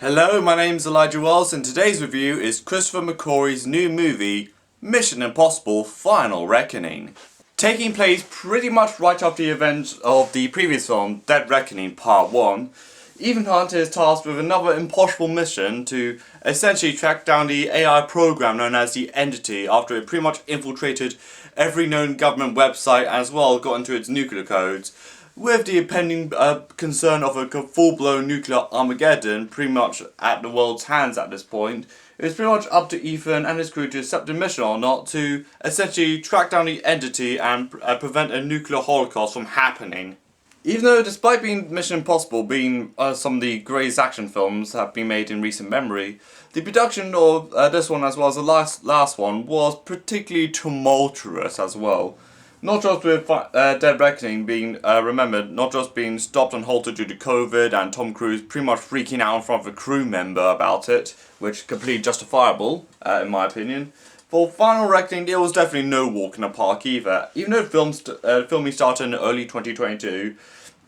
Hello, my name's Elijah Wells and today's review is Christopher McQuarrie's new movie, Mission Impossible Final Reckoning. Taking place pretty much right after the events of the previous film, Dead Reckoning Part 1, Ethan Hunt is tasked with another impossible mission to essentially track down the AI program known as the Entity after it pretty much infiltrated every known government website as well got into its nuclear codes. With the impending concern of a full-blown nuclear Armageddon pretty much at the world's hands at this point, it's pretty much up to Ethan and his crew to accept the mission or not to essentially track down the Entity and prevent a nuclear holocaust from happening. Even though, despite being Mission Impossible being some of the greatest action films that have been made in recent memory, the production of this one as well as the last one was particularly tumultuous as well. Not just with Dead Reckoning being remembered, not just being stopped and halted due to COVID and Tom Cruise pretty much freaking out in front of a crew member about it, which is completely justifiable, in my opinion. For Final Reckoning, there was definitely no walk in the park either. Even though filming started in early 2022,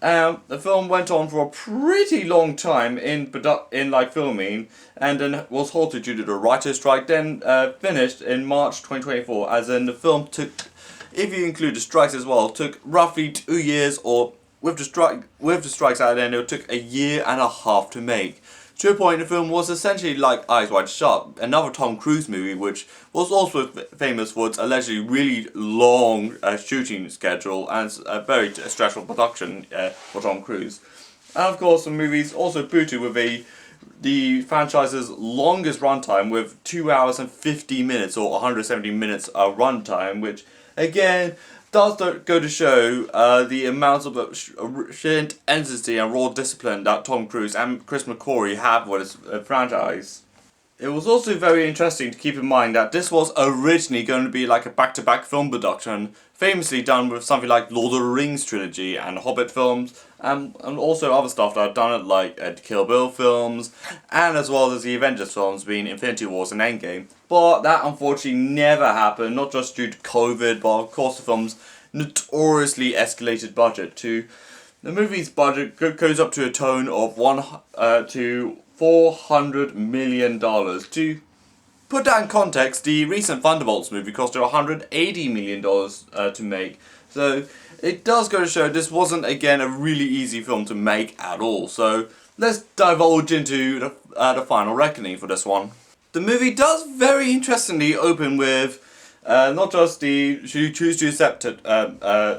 the film went on for a pretty long time in filming, and then was halted due to the writer's strike. Then finished in March 2024, as in the film took, if you include the strikes as well, took roughly 2 years, or with the strikes at the end, it took a year and a half to make. To a point, the film was essentially like Eyes Wide Shut, another Tom Cruise movie, which was also famous for its allegedly really long shooting schedule and a very stressful production for Tom Cruise. And of course, the movie's also booted with the franchise's longest runtime, with 2 hours and 50 minutes or 170 minutes runtime, which again does go to show the amounts of sheer intensity and raw discipline that Tom Cruise and Chris McQuarrie have with his franchise. It was also very interesting to keep in mind that this was originally going to be like a back-to-back film production, famously done with something like Lord of the Rings trilogy and Hobbit films, and also other stuff that I've done it like the Kill Bill films, and as well as the Avengers films being Infinity Wars and Endgame. But that unfortunately never happened, not just due to COVID, but of course the film's notoriously escalated budget to... The movie's budget goes up to a tone of $400 million. To put that in context, the recent Thunderbolts movie cost $180 million to make. So it does go to show this wasn't, again, a really easy film to make at all. So let's divulge into the Final Reckoning for this one. The movie does very interestingly open with not just the should you choose to accept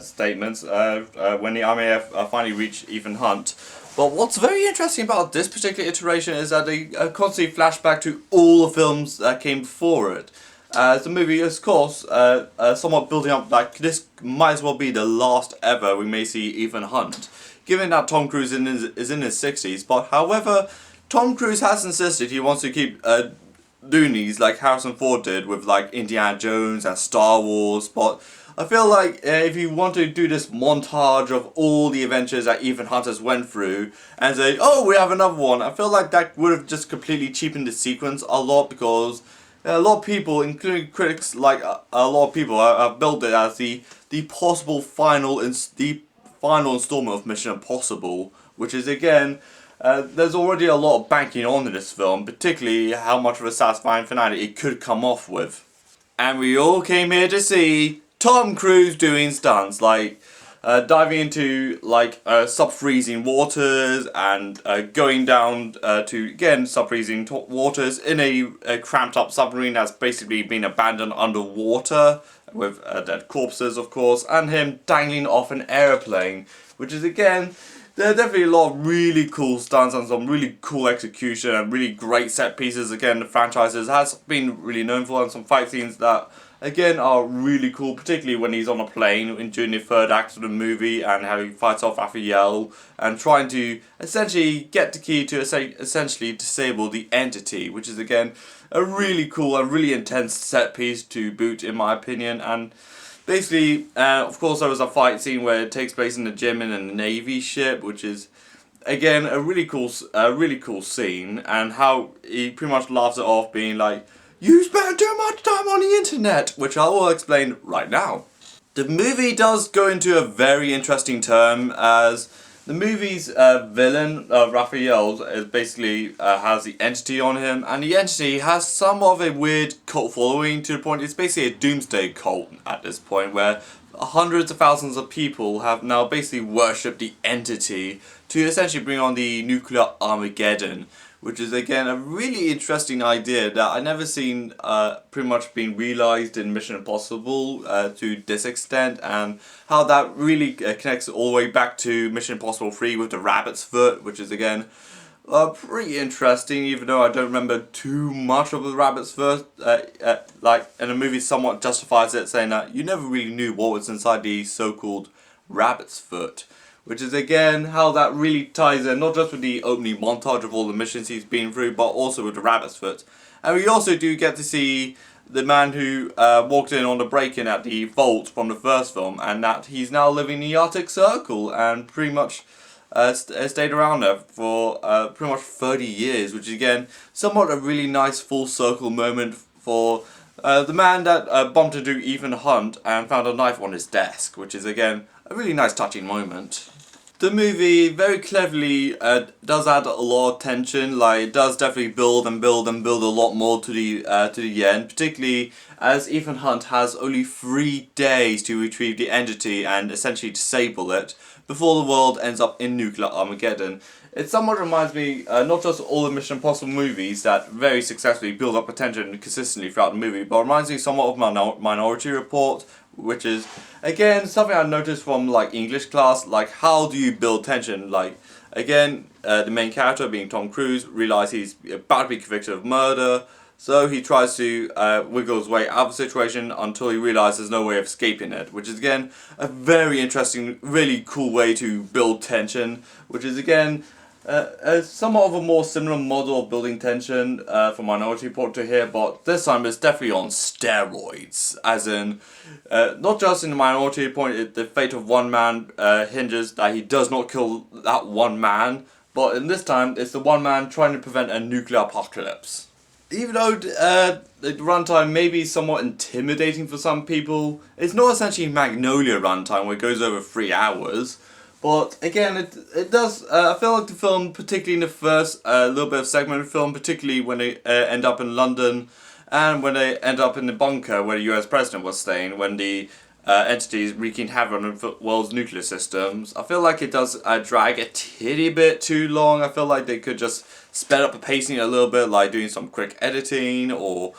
statements when the RAF finally reach Ethan Hunt. But what's very interesting about this particular iteration is that they constantly flash back to all the films that came before it. The movie is, of course, somewhat building up like this might as well be the last ever we may see Ethan Hunt, given that Tom Cruise is in his 60s. But however, Tom Cruise has insisted he wants to keep doing these like Harrison Ford did with like Indiana Jones and Star Wars. But I feel like if you want to do this montage of all the adventures that Ethan Hunt has went through and say, oh, we have another one, I feel like that would have just completely cheapened the sequence a lot, because a lot of people, including critics, like a lot of people, have built it as the possible final installment of Mission Impossible, which is again, there's already a lot of banking on this film, particularly how much of a satisfying finale it could come off with. And we all came here to see Tom Cruise doing stunts, like diving into like sub-freezing waters and going down to, again, sub-freezing waters in a cramped up submarine that's basically been abandoned underwater with dead corpses, of course, and him dangling off an airplane, which is, again, there are definitely a lot of really cool stunts and some really cool execution and really great set pieces. Again, the franchise has been really known for, and some fight scenes that, again, are really cool, particularly when he's on a plane during the third act of the movie and how he fights off Raphael and trying to essentially get the key to essentially disable the Entity, which is, again, a really cool and really intense set piece to boot, in my opinion. And basically, of course, there was a fight scene where it takes place in the gym in a Navy ship, which is, again, a really cool scene, and how he pretty much laughs it off, being like, "You spend too much time on the internet," which I will explain right now. The movie does go into a very interesting term, as The movie's villain, Raphael, is basically has the entity on him, and the entity has some of a weird cult following to the point it's basically a doomsday cult at this point, where hundreds of thousands of people have now basically worshipped the entity to essentially bring on the nuclear Armageddon, which is again a really interesting idea that I never seen pretty much being realized in Mission Impossible to this extent, and how that really connects all the way back to Mission Impossible 3 with the rabbit's foot, which is again pretty interesting, even though I don't remember too much of the rabbit's foot. Like, and the movie somewhat justifies it, saying that you never really knew what was inside the so-called rabbit's foot. Which is again how that really ties in, not just with the opening montage of all the missions he's been through, but also with the rabbit's foot. And we also do get to see the man who walked in on the break-in at the vault from the first film, and that he's now living in the Arctic Circle and pretty much stayed around there for pretty much 30 years, which is again somewhat a really nice full circle moment for the man that bumped into Ethan Hunt and found a knife on his desk, which is again a really nice touching moment. The movie very cleverly does add a lot of tension. Like, it does definitely build and build and build a lot more to the end, particularly as Ethan Hunt has only 3 days to retrieve the entity and essentially disable it before the world ends up in nuclear Armageddon. It somewhat reminds me, not just all the Mission Impossible movies that very successfully build up attention consistently throughout the movie, but reminds me somewhat of Minority Report, which is, again, something I noticed from, like, English class, like, how do you build tension? Like, again, the main character, being Tom Cruise, realizes he's about to be convicted of murder, so he tries to wiggle his way out of the situation until he realizes there's no way of escaping it, which is, again, a very interesting, really cool way to build tension, which is, again, somewhat of a more similar model of building tension for Minority Report to here, but this time it's definitely on steroids. As in, not just in the Minority Report, the fate of one man hinges that he does not kill that one man, but in this time it's the one man trying to prevent a nuclear apocalypse. Even though the runtime may be somewhat intimidating for some people, it's not essentially Magnolia runtime where it goes over 3 hours. But again, it does. I feel like the film, particularly in the first little bit of segment of the film, particularly when they end up in London, and when they end up in the bunker where the US president was staying, when the entity is wreaking havoc on the world's nuclear systems, I feel like it does drag a titty bit too long. I feel like they could just sped up the pacing a little bit, like doing some quick editing, or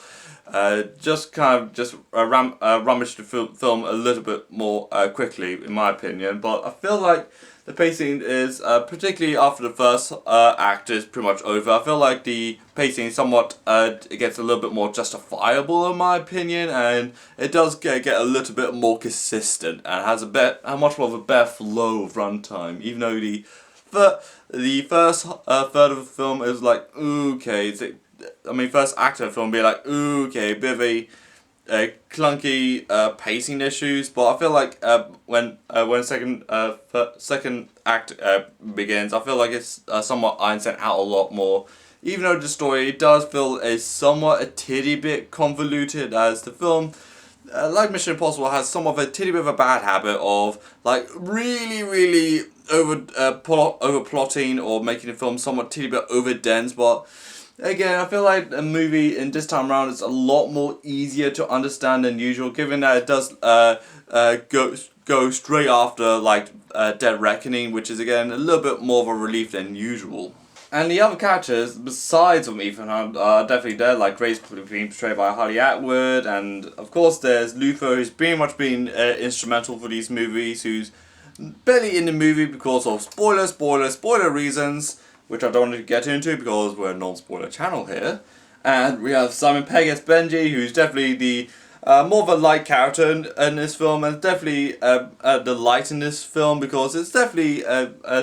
just kind of just rummage the film a little bit more quickly, in my opinion. But I feel like the pacing is, particularly after the first act is pretty much over, I feel like the pacing somewhat it gets a little bit more justifiable, in my opinion, and it does get a little bit more consistent and has a much more of a better flow of runtime, even though the first third of the film is like, okay, first act of the film be like, okay, bit of a clunky pacing issues, but I feel like when second act begins, I feel like it's somewhat ironed out a lot more. Even though the story does feel is somewhat a titty bit convoluted, as the film, like Mission Impossible, has somewhat of a titty bit of a bad habit of like really over plotting or making the film somewhat titty bit over dense, but. Again, I feel like the movie in this time around is a lot more easier to understand than usual, given that it does go straight after like Dead Reckoning, which is again a little bit more of a relief than usual. And the other characters, besides from Ethan Hunt, are definitely there, like Grace being portrayed by Harley Atwood, and of course there's Luther, who's pretty much been instrumental for these movies, who's barely in the movie because of spoiler reasons, which I don't want to get into because we're a non-spoiler channel here. And we have Simon Pegg as Benji, who's definitely the more of a light character in this film, and definitely the light in this film because it's definitely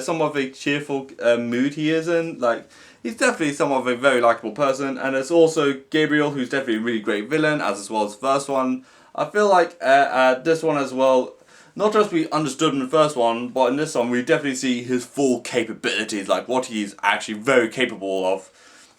somewhat of a cheerful mood he is in. Like, he's definitely somewhat of a very likable person, and it's also Gabriel, who's definitely a really great villain, as well as the first one. I feel like this one as well, not just we understood in the first one, but in this one we definitely see his full capabilities, like what he's actually very capable of.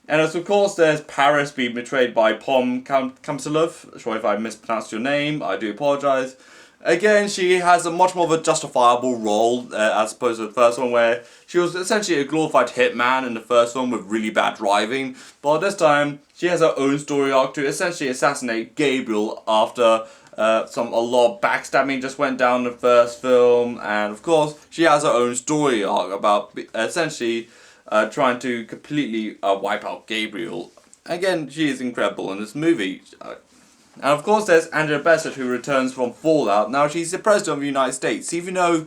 And as of course there's Paris being betrayed by Pom Kamsalov. Sorry if I mispronounced your name, I do apologise. Again, she has a much more of a justifiable role as opposed to the first one, where she was essentially a glorified hitman in the first one with really bad driving. But this time, she has her own story arc to essentially assassinate Gabriel after a lot of backstabbing just went down in the first film, and of course, she has her own story arc about essentially trying to completely wipe out Gabriel. Again, she is incredible in this movie. And of course there's Angela Bassett, who returns from Fallout. Now she's the President of the United States, even though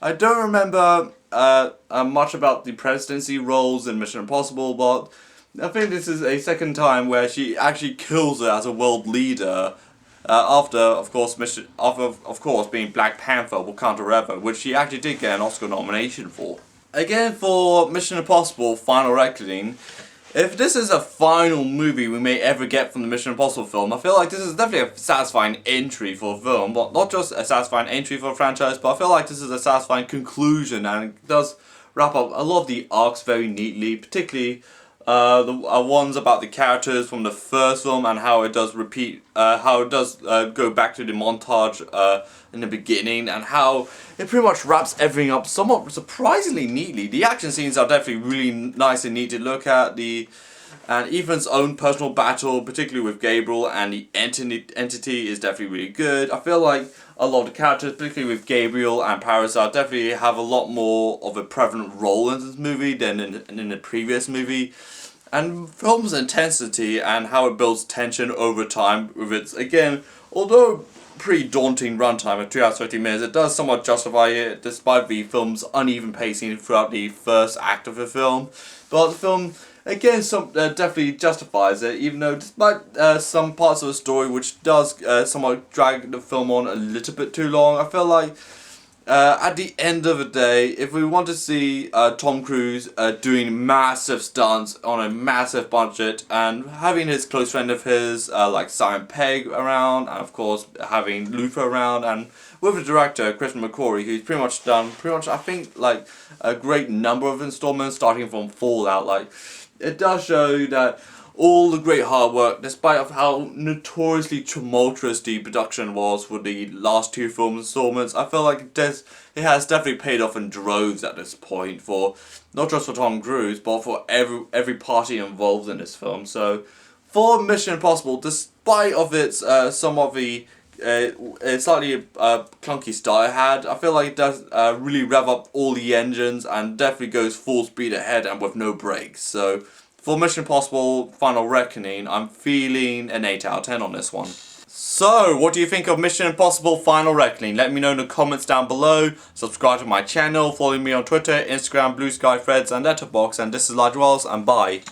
I don't remember much about the presidency roles in Mission Impossible, but I think this is a second time where she actually kills it as a world leader. After, of course, being Black Panther, Wakanda Forever, which she actually did get an Oscar nomination for. Again, for Mission Impossible Final Reckoning, if this is a final movie we may ever get from the Mission Impossible film, I feel like this is definitely a satisfying entry for a film, but not just a satisfying entry for a franchise, but I feel like this is a satisfying conclusion, and it does wrap up a lot of the arcs very neatly, particularly the ones about the characters from the first film and how it does go back to the montage in the beginning, and how it pretty much wraps everything up somewhat surprisingly neatly. The action scenes are definitely really nice and neat to look at. And Ethan's own personal battle, particularly with Gabriel and the entity, is definitely really good. I feel like a lot of the characters, particularly with Gabriel and Parasite, definitely have a lot more of a prevalent role in this movie than in the previous movie. And film's intensity and how it builds tension over time with its, again, although pretty daunting runtime of 2 hours 50 minutes, it does somewhat justify it despite the film's uneven pacing throughout the first act of the film. But the film, again, definitely justifies it, even though despite some parts of the story which does somewhat drag the film on a little bit too long, I feel like at the end of the day, if we want to see Tom Cruise doing massive stunts on a massive budget and having his close friend of his like Simon Pegg around, and of course having Luther around, and with the director Christopher McQuarrie, who's pretty much done I think like a great number of installments starting from Fallout, like it does show that all the great hard work, despite of how notoriously tumultuous the production was for the last 2 film installments, I feel like it has definitely paid off in droves at this point, for not just for Tom Cruise, but for every party involved in this film. So, for Mission Impossible, despite of its some of the slightly clunky start it had, I feel like it does really rev up all the engines and definitely goes full speed ahead and with no brakes. So, for Mission Impossible Final Reckoning, I'm feeling an 8 out of 10 on this one. So, what do you think of Mission Impossible Final Reckoning? Let me know in the comments down below. Subscribe to my channel, follow me on Twitter, Instagram, Blue Sky, Threads, and Letterboxd. And this is Elijah Wells, and bye.